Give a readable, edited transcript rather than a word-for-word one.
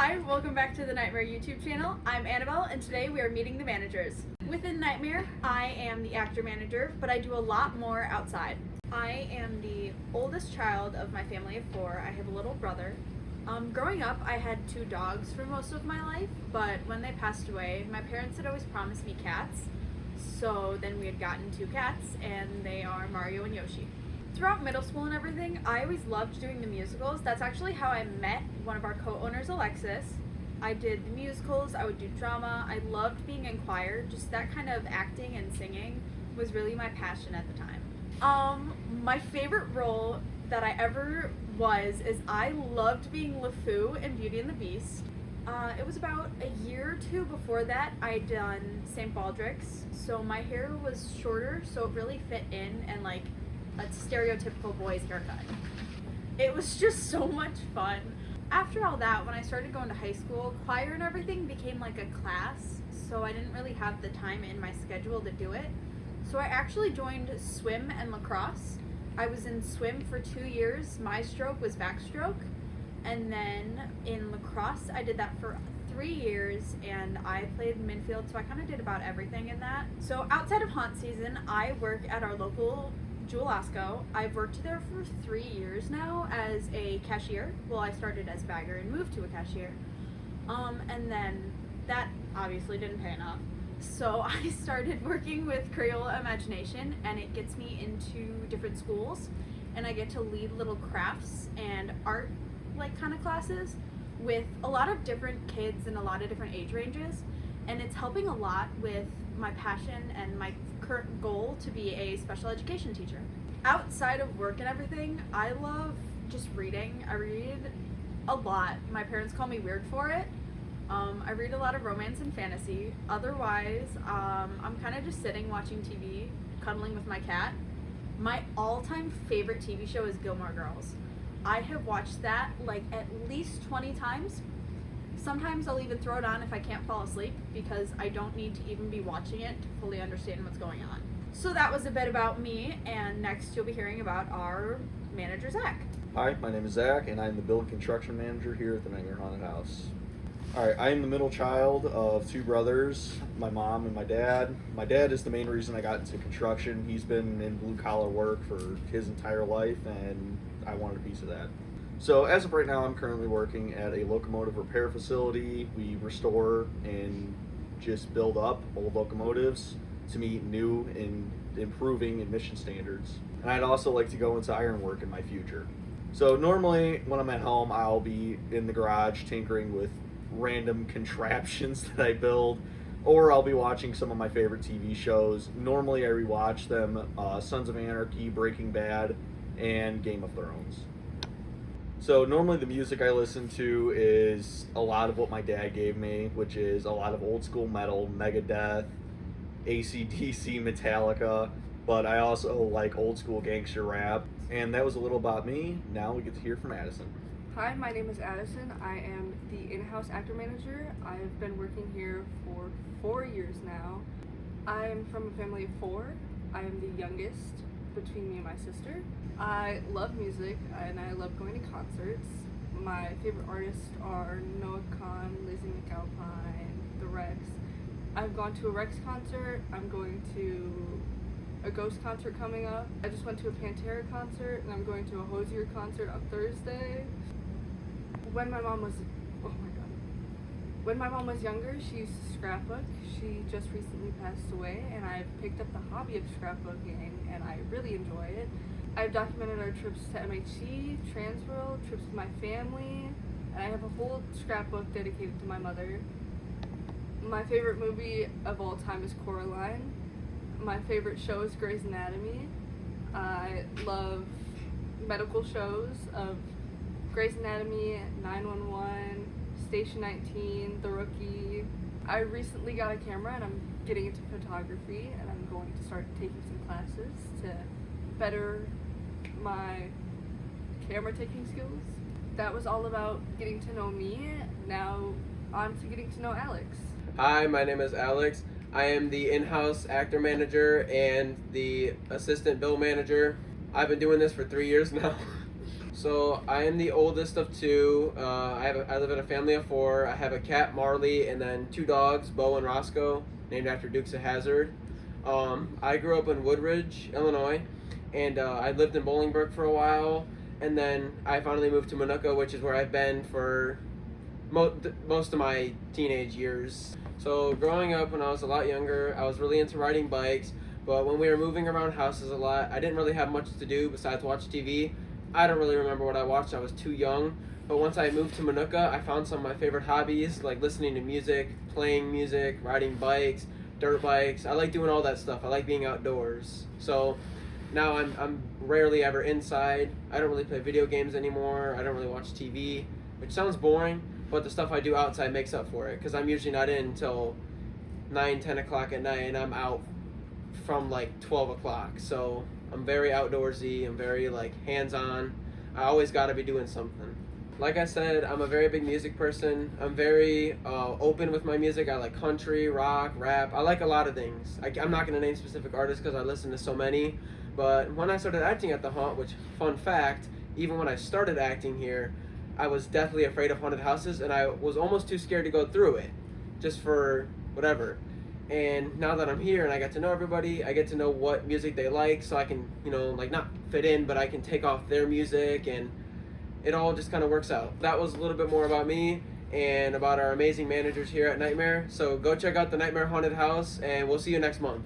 Hi, welcome back to the Nightmare YouTube channel. I'm Annabelle, and today we are meeting the managers. Within Nightmare, I am the actor manager, but I do a lot more outside. I am the oldest child of my family of 4. I have a little brother. Growing up, I had 2 dogs for most of my life, but when they passed away, my parents had always promised me cats. So then we had gotten 2 cats, and they are Mario and Yoshi. Throughout middle school and everything, I always loved doing the musicals. That's actually how I met one of our co-owners, Alexis. I did the musicals, I would do drama, I loved being in choir. Just that kind of acting and singing was really my passion at the time. My favorite role that I ever is I loved being LeFou in Beauty and the Beast. It was about a year or 2 before that I'd done St. Baldrick's, so my hair was shorter, so it really fit in and like a stereotypical boy's haircut. It was just so much fun. After all that, when I started going to high school, choir and everything became like a class, so I didn't really have the time in my schedule to do it. So I actually joined swim and lacrosse. I was in swim for 2 years. My stroke was backstroke. And then in lacrosse, I did that for 3 years, and I played midfield, so I kind of did about everything in that. So outside of haunt season, I work at our local Jewel-Osco. I've worked there for 3 years now as a cashier. Well, I started as bagger and moved to a cashier. And then that obviously didn't pay enough. So I started working with Crayola Imagination, and it gets me into different schools, and I get to lead little crafts and art kind of classes with a lot of different kids in a lot of different age ranges, and it's helping a lot with my passion and my current goal to be a special education teacher. Outside of work and everything, I love just reading. I read a lot. My parents call me weird for it. I read a lot of romance and fantasy. Otherwise, I'm kind of just sitting watching TV, cuddling with my cat. My all-time favorite TV show is Gilmore Girls. I have watched that like at least 20 times. Sometimes I'll even throw it on if I can't fall asleep, because I don't need to even be watching it to fully understand what's going on. So that was a bit about me, and next you'll be hearing about our manager, Zach. Hi, my name is Zach, and I'm the build construction manager here at the Nightmare Haunted House. Alright, I am the middle child of 2 brothers, my mom and my dad. My dad is the main reason I got into construction. He's been in blue-collar work for his entire life, and I wanted a piece of that. So as of right now, I'm currently working at a locomotive repair facility. We restore and just build up old locomotives to meet new and improving emission standards. And I'd also like to go into ironwork in my future. So normally when I'm at home, I'll be in the garage tinkering with random contraptions that I build, or I'll be watching some of my favorite TV shows. Normally I rewatch them, Sons of Anarchy, Breaking Bad, and Game of Thrones. So normally the music I listen to is a lot of what my dad gave me, which is a lot of old school metal, Megadeth, AC/DC, Metallica, but I also like old school gangster rap. And that was a little about me. Now we get to hear from Addison. Hi, my name is Addison. I am the in-house actor manager. I've been working here for 4 years now. I'm from a family of 4. I am the youngest between me and my sister. I love music and I love going to concerts. My favorite artists are Noah Kahan, Lizzie McAlpine, The Rex. I've gone to a Rex concert. I'm going to a Ghost concert coming up. I just went to a Pantera concert, and I'm going to a Hozier concert on Thursday. When my mom was younger, she used to scrapbook. She just recently passed away, and I've picked up the hobby of scrapbooking, and I really enjoy it. I've documented our trips to MHC, Transworld, trips with my family, and I have a whole scrapbook dedicated to my mother. My favorite movie of all time is Coraline. My favorite show is Grey's Anatomy. I love medical shows of Grey's Anatomy, 911, Station 19, The Rookie. I recently got a camera and I'm getting into photography, and I'm going to start taking some classes to better my camera taking skills. That was all about getting to know me. Now on to getting to know Alex. Hi, my name is Alex. I am the in-house actor manager and the assistant bill manager. I've been doing this for 3 years now. So I am the oldest of two. I live in a family of four. I have a cat, Marley, and then two dogs, Bo and Roscoe, named after Dukes of Hazzard. I grew up in Woodridge, Illinois, and I lived in Bolingbrook for a while, and then I finally moved to Minooka, which is where I've been for most of my teenage years. So growing up when I was a lot younger, I was really into riding bikes, but when we were moving around houses a lot, I didn't really have much to do besides watch TV. I don't really remember what I watched. I was too young. But once I moved to Minooka, I found some of my favorite hobbies, like listening to music, playing music, riding bikes, dirt bikes. I like doing all that stuff. I like being outdoors. So now I'm rarely ever inside. I don't really play video games anymore. I don't really watch TV, which sounds boring, but the stuff I do outside makes up for it, because I'm usually not in until 9, 10 o'clock at night, and I'm out from like 12 o'clock. So I'm very outdoorsy. I'm very like hands-on. I always got to be doing something. Like I said, I'm a very big music person. I'm very open with my music. I like country, rock, rap. I like a lot of things. I'm not going to name specific artists because I listen to so many. But when I started acting at the Haunt, which, fun fact, even when I started acting here, I was deathly afraid of haunted houses, and I was almost too scared to go through it, just for whatever. And now that I'm here and I get to know everybody, I get to know what music they like, so I can, like not fit in, but I can take off their music, and it all just kind of works out. That was a little bit more about me and about our amazing managers here at Nightmare. So go check out the Nightmare Haunted House, and we'll see you next month.